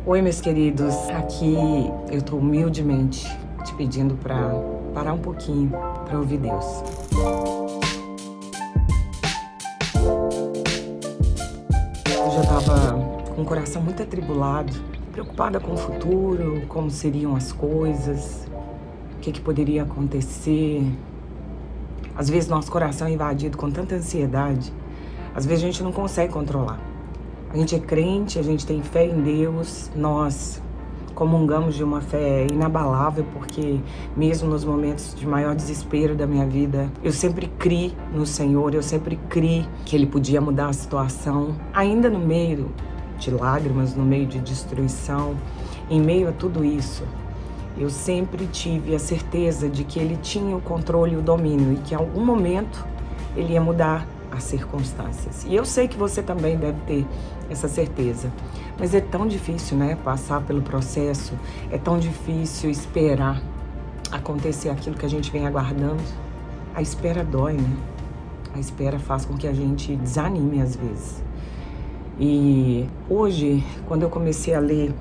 Oi, meus queridos. Aqui eu estou humildemente te pedindo para parar um pouquinho para ouvir Deus. Eu já estava com o coração muito atribulado, preocupada com o futuro, como seriam as coisas, o que poderia acontecer. Às vezes nosso coração é invadido com tanta ansiedade, às vezes a gente não consegue controlar. A gente é crente, a gente tem fé em Deus, nós comungamos de uma fé inabalável, porque mesmo nos momentos de maior desespero da minha vida, eu sempre criei no Senhor, eu sempre criei que Ele podia mudar a situação, ainda no meio de lágrimas, no meio de destruição, em meio a tudo isso. Eu sempre tive a certeza de que Ele tinha o controle e o domínio e que em algum momento Ele ia mudar as circunstâncias. E eu sei que você também deve ter essa certeza. Mas é tão difícil, né? Passar pelo processo. É tão difícil esperar acontecer aquilo que a gente vem aguardando. A espera dói, né? A espera faz com que a gente desanime às vezes. E hoje, quando eu comecei a ler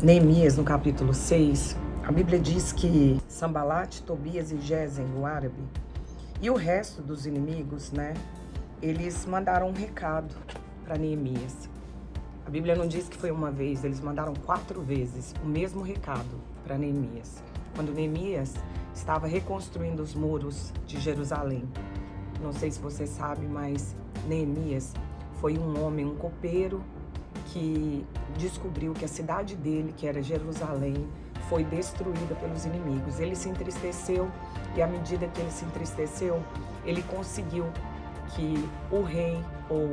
Neemias no capítulo 6, a Bíblia diz que Sambalate, Tobias e Gesem, o árabe, e o resto dos inimigos, né? Eles mandaram um recado para Neemias. A Bíblia não diz que foi uma vez, eles mandaram 4 vezes o mesmo recado para Neemias. Quando Neemias estava reconstruindo os muros de Jerusalém. Não sei se você sabe, mas Neemias foi um homem, um copeiro, que descobriu que a cidade dele, que era Jerusalém, foi destruída pelos inimigos. Ele se entristeceu e à medida que ele se entristeceu, ele conseguiu que o rei ou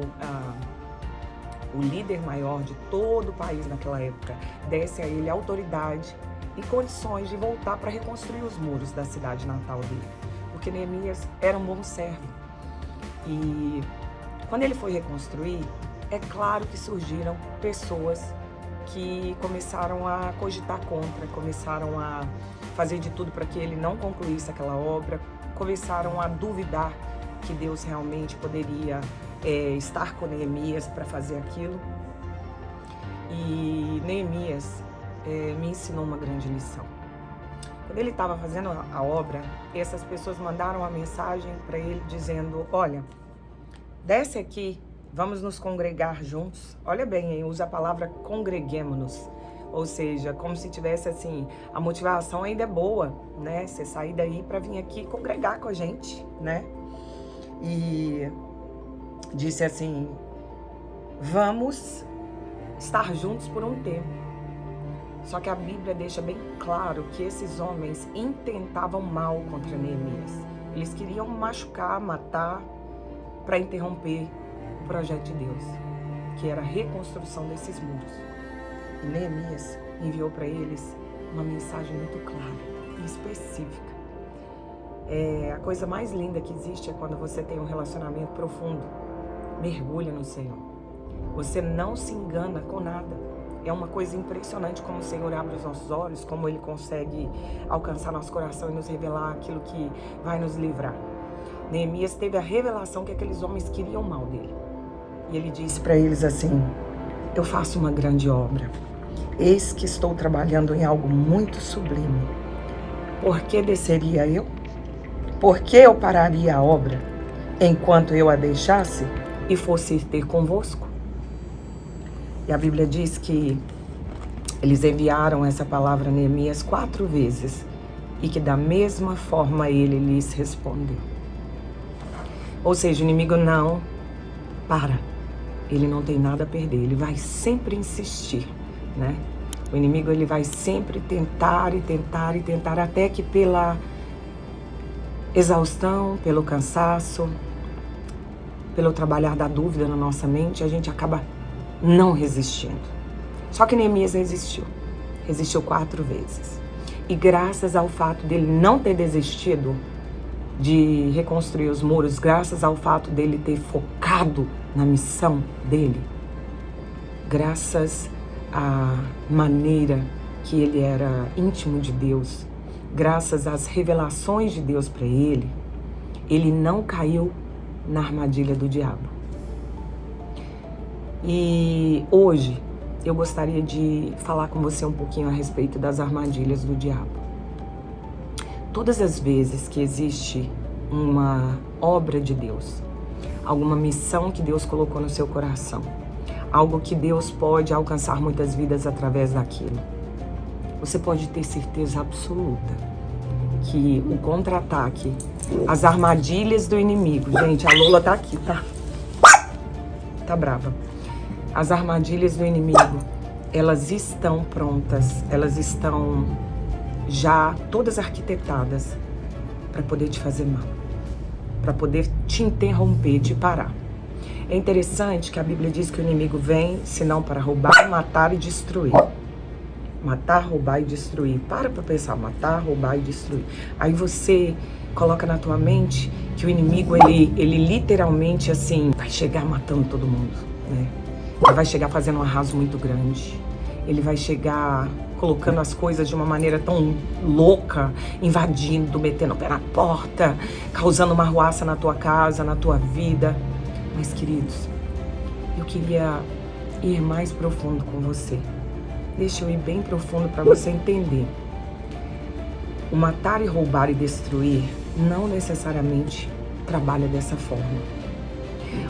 o líder maior de todo o país naquela época desse a ele autoridade e condições de voltar para reconstruir os muros da cidade natal dele. Porque Neemias era um bom servo. E quando ele foi reconstruir, é claro que surgiram pessoas que começaram a cogitar contra, começaram a fazer de tudo para que ele não concluísse aquela obra, começaram a duvidar que Deus realmente poderia estar com Neemias para fazer aquilo. E Neemias me ensinou uma grande lição. Quando ele estava fazendo a obra, essas pessoas mandaram uma mensagem para ele dizendo: olha, desce aqui, vamos nos congregar juntos. Olha bem, hein? Usa a palavra congreguemo-nos. Ou seja, como se tivesse assim, a motivação ainda é boa, né? Você sair daí para vir aqui congregar com a gente, né? E disse assim: vamos estar juntos por um tempo. Só que a Bíblia deixa bem claro que esses homens intentavam mal contra Neemias. Eles queriam machucar, matar, para interromper o projeto de Deus, que era a reconstrução desses muros. E Neemias enviou para eles uma mensagem muito clara e específica. A coisa mais linda que existe é quando você tem um relacionamento profundo. Mergulha no Senhor. Você não se engana com nada. É uma coisa impressionante como o Senhor abre os nossos olhos, como Ele consegue alcançar nosso coração e nos revelar aquilo que vai nos livrar. Neemias teve a revelação que aqueles homens queriam o mal dele. E ele disse para eles assim: eu faço uma grande obra. Eis que estou trabalhando em algo muito sublime. Por que desceria eu? Por que eu pararia a obra enquanto eu a deixasse e fosse ter convosco? E a Bíblia diz que eles enviaram essa palavra a Neemias 4 vezes e que da mesma forma ele lhes respondeu. Ou seja, o inimigo não para. Ele não tem nada a perder, ele vai sempre insistir, né? O inimigo ele vai sempre tentar e tentar e tentar até que pela exaustão, pelo cansaço, pelo trabalhar da dúvida na nossa mente, a gente acaba não resistindo. Só que Neemias resistiu 4 vezes. E graças ao fato dele não ter desistido de reconstruir os muros, graças ao fato dele ter focado na missão dele, graças à maneira que ele era íntimo de Deus, graças às revelações de Deus para ele, ele não caiu na armadilha do diabo. E hoje eu gostaria de falar com você um pouquinho a respeito das armadilhas do diabo. Todas as vezes que existe uma obra de Deus, alguma missão que Deus colocou no seu coração, algo que Deus pode alcançar muitas vidas através daquilo, você pode ter certeza absoluta que o contra-ataque, as armadilhas do inimigo, gente, a Lula tá aqui, tá brava. As armadilhas do inimigo, elas estão prontas, elas estão já todas arquitetadas para poder te fazer mal, para poder te interromper, te parar. É interessante que a Bíblia diz que o inimigo vem, senão para roubar, matar e destruir. Matar, roubar e destruir. Para pensar, matar, roubar e destruir. Aí você coloca na tua mente que o inimigo, ele literalmente, assim, vai chegar matando todo mundo, né? Ele vai chegar fazendo um arraso muito grande. Ele vai chegar colocando as coisas de uma maneira tão louca, invadindo, metendo o pé na porta, causando uma arruaça na tua casa, na tua vida. Mas, queridos, eu queria ir mais profundo com você. Deixa eu ir bem profundo para você entender. O matar e roubar e destruir não necessariamente trabalha dessa forma.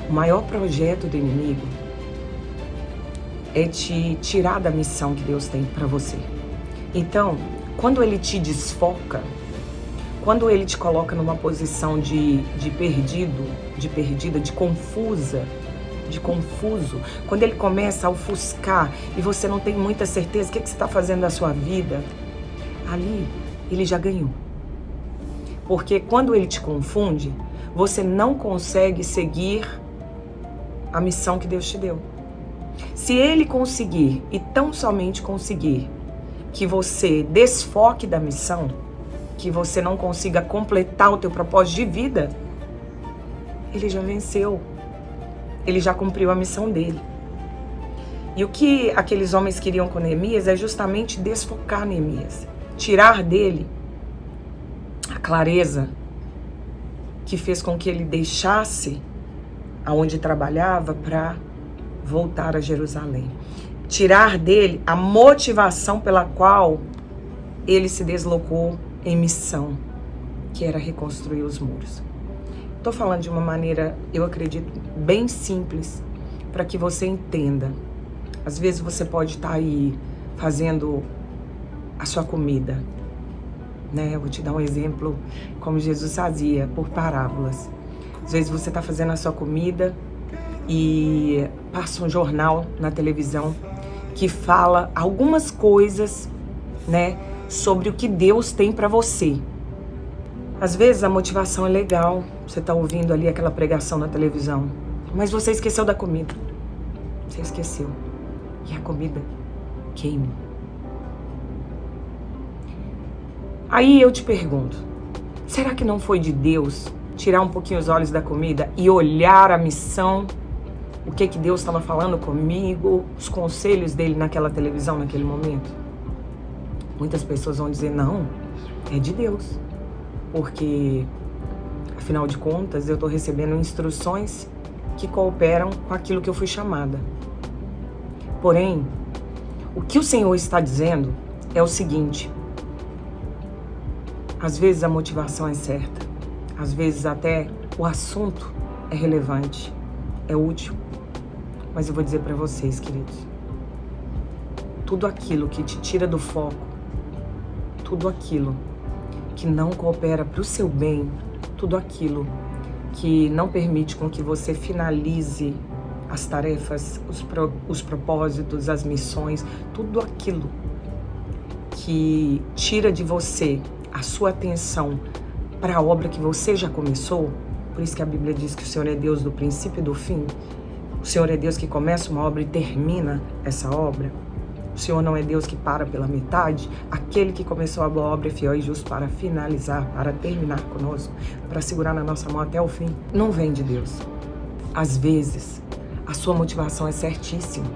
O maior projeto do inimigo é te tirar da missão que Deus tem para você. Então, quando ele te desfoca, quando ele te coloca numa posição de perdido, de perdida, de confuso, quando ele começa a ofuscar e você não tem muita certeza do que você está fazendo da sua vida, ali ele já ganhou. Porque quando ele te confunde, você não consegue seguir a missão que Deus te deu. Se ele conseguir, e tão somente conseguir, que você desfoque da missão, que você não consiga completar o teu propósito de vida, ele já venceu. Ele já cumpriu a missão dele. E o que aqueles homens queriam com Neemias é justamente desfocar Neemias, tirar dele a clareza que fez com que ele deixasse aonde trabalhava para voltar a Jerusalém. Tirar dele a motivação pela qual ele se deslocou em missão, que era reconstruir os muros. Estou falando de uma maneira, eu acredito, bem simples, para que você entenda. Às vezes você pode estar aí fazendo a sua comida, né? Eu vou te dar um exemplo como Jesus fazia, por parábolas. Às vezes você está fazendo a sua comida e passa um jornal na televisão que fala algumas coisas, né, sobre o que Deus tem para você. Às vezes a motivação é legal, você tá ouvindo ali aquela pregação na televisão, mas você esqueceu da comida. Você esqueceu. E a comida queima. Aí eu te pergunto, será que não foi de Deus tirar um pouquinho os olhos da comida e olhar a missão, o que Deus estava falando comigo, os conselhos dele naquela televisão, naquele momento? Muitas pessoas vão dizer, não, é de Deus. Porque, afinal de contas, eu estou recebendo instruções que cooperam com aquilo que eu fui chamada. Porém, o que o Senhor está dizendo é o seguinte: às vezes a motivação é certa, às vezes até o assunto é relevante, é útil, mas eu vou dizer para vocês, queridos, tudo aquilo que te tira do foco, tudo aquilo que não coopera para o seu bem, tudo aquilo que não permite com que você finalize as tarefas, os propósitos, as missões, tudo aquilo que tira de você a sua atenção para a obra que você já começou. Por isso que a Bíblia diz que o Senhor é Deus do princípio e do fim. O Senhor é Deus que começa uma obra e termina essa obra. O Senhor não é Deus que para pela metade. Aquele que começou a boa obra é fiel e justo para finalizar, para terminar conosco, para segurar na nossa mão até o fim. Não vem de Deus. Às vezes, a sua motivação é certíssima.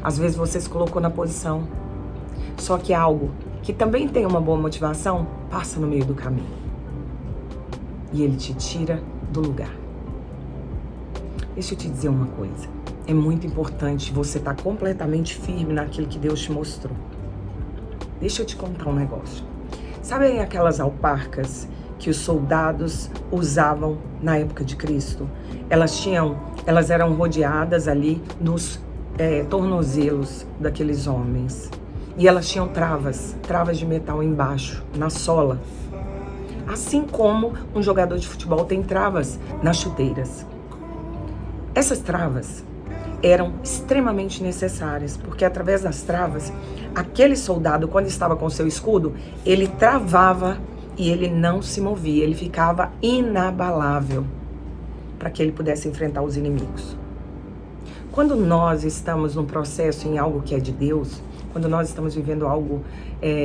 Às vezes você se colocou na posição. Só que algo que também tem uma boa motivação passa no meio do caminho. E ele te tira do lugar. Deixa eu te dizer uma coisa. é muito importante você estar completamente firme naquilo que Deus te mostrou. Deixa eu te contar um negócio. Sabe aquelas alparcas que os soldados usavam na época de Cristo? Elas eram rodeadas ali nos tornozelos daqueles homens. E elas tinham travas de metal embaixo, na sola. Assim como um jogador de futebol tem travas nas chuteiras. Essas travas eram extremamente necessárias, porque através das travas, aquele soldado, quando estava com seu escudo, ele travava e ele não se movia, ele ficava inabalável para que ele pudesse enfrentar os inimigos. Quando nós estamos num processo em algo que é de Deus, quando nós estamos vivendo algo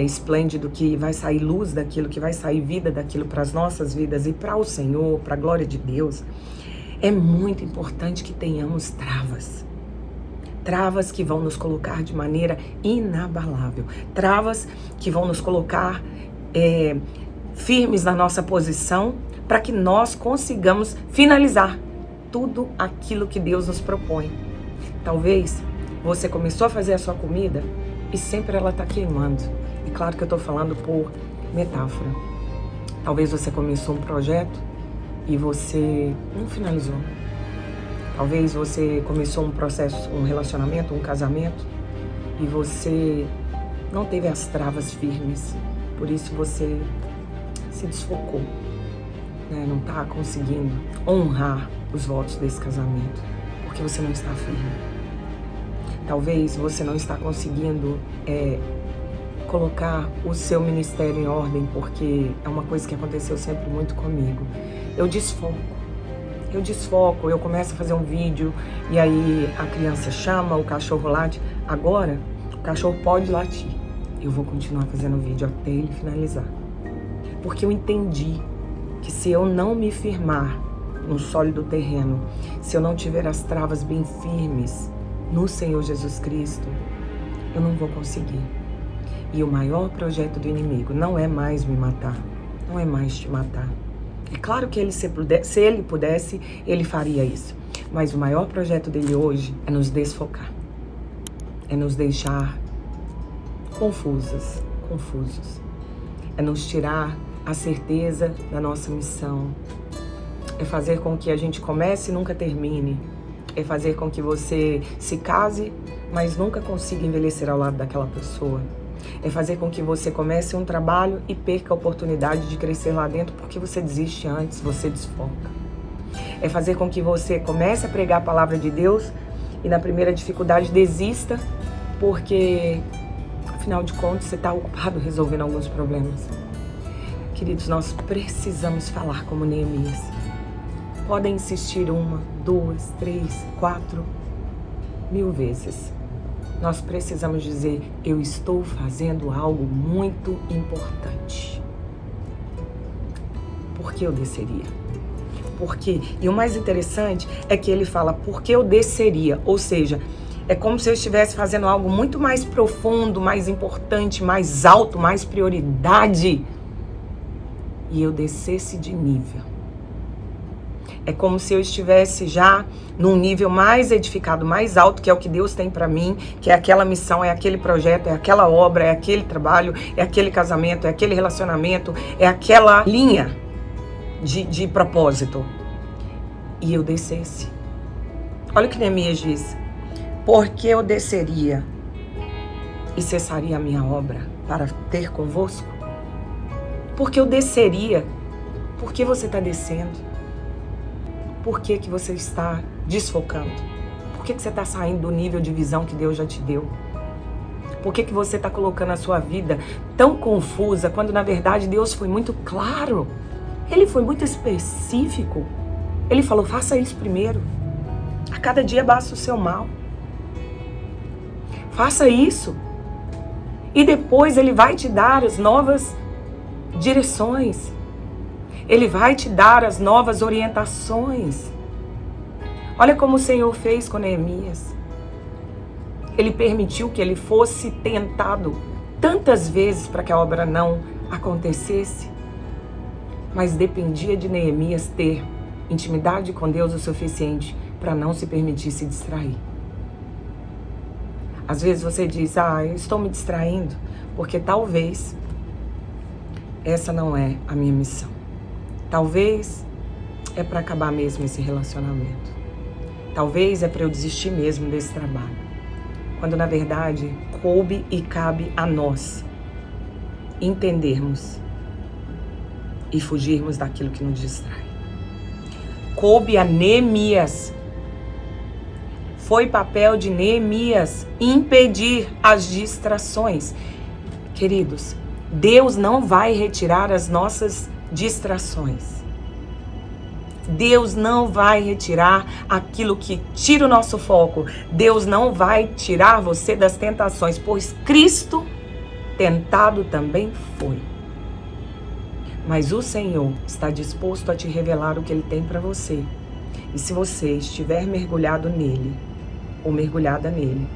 esplêndido, que vai sair luz daquilo, que vai sair vida daquilo para as nossas vidas e para o Senhor, para a glória de Deus, é muito importante que tenhamos travas. Travas que vão nos colocar de maneira inabalável. Travas que vão nos colocar firmes na nossa posição para que nós consigamos finalizar tudo aquilo que Deus nos propõe. Talvez você começou a fazer a sua comida e sempre ela está queimando. E claro que eu estou falando por metáfora. Talvez você começou um projeto e você não finalizou. Talvez você começou um processo, um relacionamento, um casamento, e você não teve as travas firmes. Por isso você se desfocou, né? Não está conseguindo honrar os votos desse casamento, porque você não está firme. Talvez você não está conseguindo colocar o seu ministério em ordem, porque é uma coisa que aconteceu sempre muito comigo. Eu desfoco, eu começo a fazer um vídeo e aí a criança chama, o cachorro late. Agora, o cachorro pode latir. Eu vou continuar fazendo o vídeo até ele finalizar. Porque eu entendi que se eu não me firmar no sólido terreno, se eu não tiver as travas bem firmes no Senhor Jesus Cristo, eu não vou conseguir. E o maior projeto do inimigo não é mais me matar, não é mais te matar. É claro que ele, se ele pudesse, ele faria isso. Mas o maior projeto dele hoje é nos desfocar. É nos deixar confusos. É nos tirar a certeza da nossa missão. É fazer com que a gente comece e nunca termine. É fazer com que você se case, mas nunca consiga envelhecer ao lado daquela pessoa. É fazer com que você comece um trabalho e perca a oportunidade de crescer lá dentro porque você desiste antes, você desfoca. É fazer com que você comece a pregar a palavra de Deus e na primeira dificuldade desista porque, afinal de contas, você está ocupado resolvendo alguns problemas. Queridos, nós precisamos falar como Neemias. Podem insistir 1, 2, 3, 4 mil vezes. Nós precisamos dizer, eu estou fazendo algo muito importante. Por que eu desceria? Por quê? E o mais interessante é que ele fala, por que eu desceria? Ou seja, é como se eu estivesse fazendo algo muito mais profundo, mais importante, mais alto, mais prioridade. E eu descesse de nível. É como se eu estivesse já num nível mais edificado, mais alto, que é o que Deus tem para mim, que é aquela missão, é aquele projeto, é aquela obra, é aquele trabalho, é aquele casamento, é aquele relacionamento, é aquela linha de propósito. E eu descesse. Olha o que Neemias diz. Porque eu desceria e cessaria a minha obra para ter convosco? Porque eu desceria. Por que você está descendo? Por que que você está desfocando? Por que que você está saindo do nível de visão que Deus já te deu? Por que que você está colocando a sua vida tão confusa, quando na verdade Deus foi muito claro? Ele foi muito específico. Ele falou, faça isso primeiro. A cada dia basta o seu mal. Faça isso. E depois Ele vai te dar as novas direções. Ele vai te dar as novas orientações. Olha como o Senhor fez com Neemias. Ele permitiu que ele fosse tentado tantas vezes para que a obra não acontecesse. Mas dependia de Neemias ter intimidade com Deus o suficiente para não se permitir se distrair. Às vezes você diz, eu estou me distraindo, porque talvez essa não é a minha missão. Talvez é para acabar mesmo esse relacionamento. Talvez é para eu desistir mesmo desse trabalho. Quando na verdade coube e cabe a nós entendermos e fugirmos daquilo que nos distrai. Coube a Neemias. Foi papel de Neemias impedir as distrações. Queridos, Deus não vai retirar as nossas distrações. Deus não vai retirar aquilo que tira o nosso foco. Deus não vai tirar você das tentações, pois Cristo tentado também foi. Mas o Senhor está disposto a te revelar o que Ele tem para você. E se você estiver mergulhado nele, ou mergulhada nele,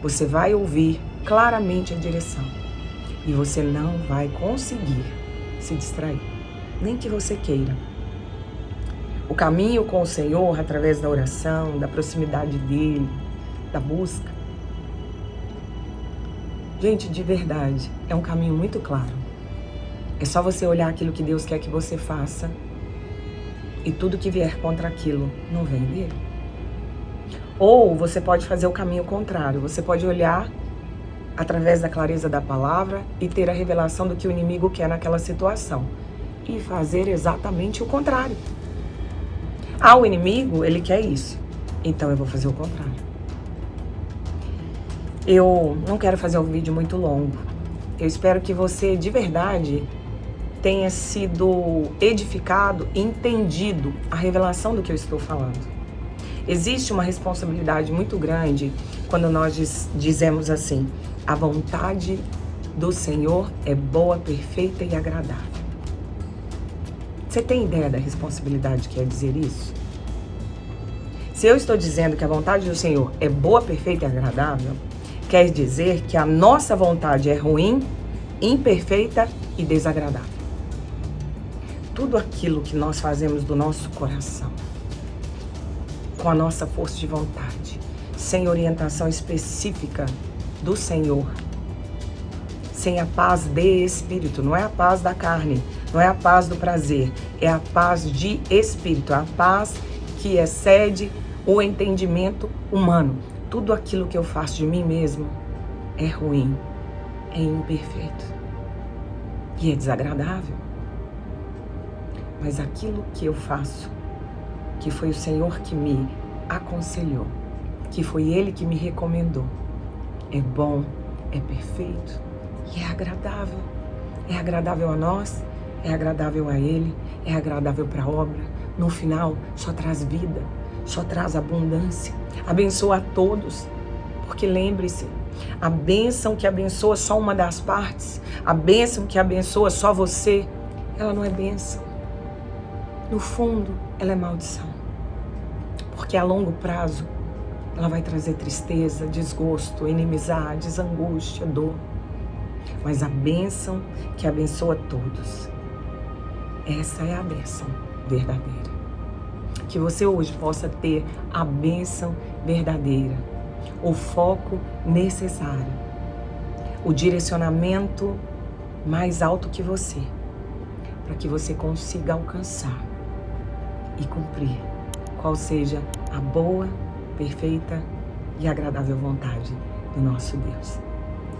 você vai ouvir claramente a direção. E você não vai conseguir se distrair, nem que você queira. O caminho com o Senhor, através da oração, da proximidade dele, da busca. Gente, de verdade, é um caminho muito claro. É só você olhar aquilo que Deus quer que você faça e tudo que vier contra aquilo não vem dele. Ou você pode fazer o caminho contrário. Você pode olhar através da clareza da palavra e ter a revelação do que o inimigo quer naquela situação. E fazer exatamente o contrário. O inimigo, ele quer isso. Então eu vou fazer o contrário. Eu não quero fazer um vídeo muito longo. Eu espero que você, de verdade, tenha sido edificado e entendido a revelação do que eu estou falando. Existe uma responsabilidade muito grande quando nós dizemos assim: a vontade do Senhor é boa, perfeita e agradável. Você tem ideia da responsabilidade que quer dizer isso? Se eu estou dizendo que a vontade do Senhor é boa, perfeita e agradável, quer dizer que a nossa vontade é ruim, imperfeita e desagradável. Tudo aquilo que nós fazemos do nosso coração, com a nossa força de vontade, sem orientação específica do Senhor, sem a paz de espírito, não é a paz da carne, não é a paz do prazer, é a paz de espírito, a paz que excede o entendimento humano. Tudo aquilo que eu faço de mim mesmo é ruim, é imperfeito e é desagradável. Mas aquilo que eu faço, que foi o Senhor que me aconselhou, que foi Ele que me recomendou, é bom, é perfeito e é agradável. É agradável a nós, é agradável a Ele, é agradável para a obra. No final, só traz vida, só traz abundância. Abençoa a todos, porque lembre-se, a bênção que abençoa só uma das partes, a bênção que abençoa só você, ela não é bênção. No fundo, ela é maldição. Porque a longo prazo, ela vai trazer tristeza, desgosto, inimizades, angústia, dor. Mas a bênção que abençoa todos, essa é a bênção verdadeira. Que você hoje possa ter a bênção verdadeira, o foco necessário, o direcionamento mais alto que você, para que você consiga alcançar e cumprir qual seja a boa, perfeita e agradável vontade do nosso Deus.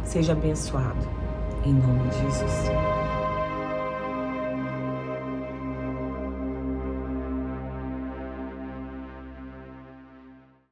Seja abençoado, em nome de Jesus.